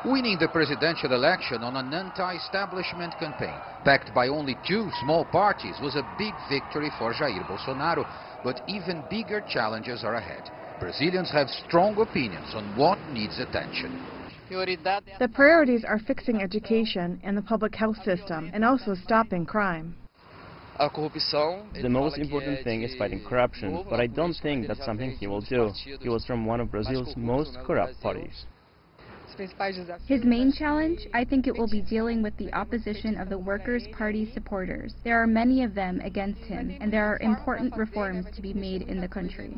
Winning the presidential election on an anti-establishment campaign, backed by only two small parties, was a big victory for Jair Bolsonaro, but even bigger challenges are ahead. Brazilians have strong opinions on what needs attention. The priorities are fixing education and the public health system, and also stopping crime. The most important thing is fighting corruption, but I don't think that's something he will do. He was from one of Brazil's most corrupt parties. His main challenge, I think it will be dealing with the opposition of the Workers' Party supporters. There are many of them against him, and there are important reforms to be made in the country.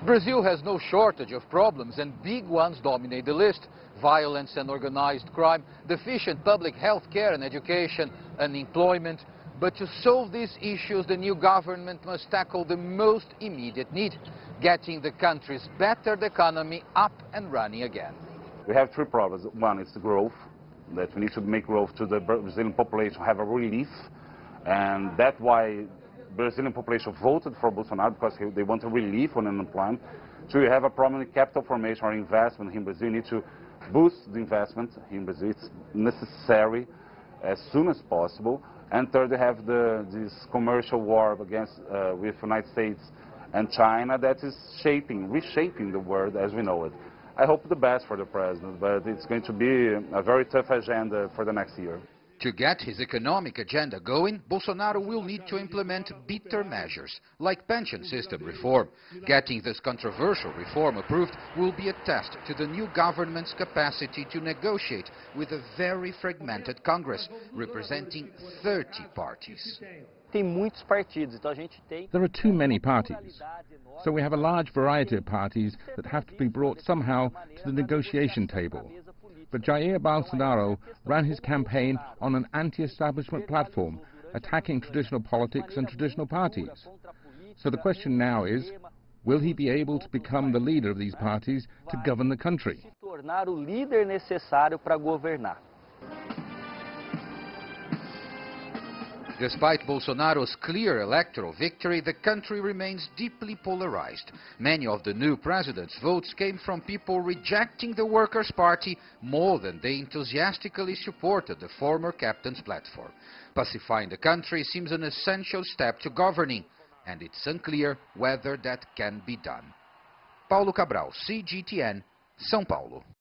Brazil has no shortage of problems, and big ones dominate the list. Violence and organized crime, deficient public health care and education, unemployment. But to solve these issues, the new government must tackle the most immediate need, getting the country's battered economy up and running again. We have three problems. One is the growth, that we need to make growth to the Brazilian population, have a relief, and that's why Brazilian population voted for Bolsonaro, because they want a relief on unemployment. So you have a problem in capital formation or investment in Brazil. You need to boost the investment in Brazil. It's necessary as soon as possible. And third, you have this commercial war with the United States and China that is reshaping the world as we know it. I hope the best for the president, but it's going to be a very tough agenda for the next year. To get his economic agenda going, Bolsonaro will need to implement bitter measures, like pension system reform. Getting this controversial reform approved will be a test to the new government's capacity to negotiate with a very fragmented Congress, representing 30 parties. There are too many parties, so we have a large variety of parties that have to be brought somehow to the negotiation table. But Jair Bolsonaro ran his campaign on an anti-establishment platform, attacking traditional politics and traditional parties. So the question now is, will he be able to become the leader of these parties to govern the country? Despite Bolsonaro's clear electoral victory, the country remains deeply polarized. Many of the new president's votes came from people rejecting the Workers' Party more than they enthusiastically supported the former captain's platform. Pacifying the country seems an essential step to governing, and it's unclear whether that can be done. Paulo Cabral, CGTN, São Paulo.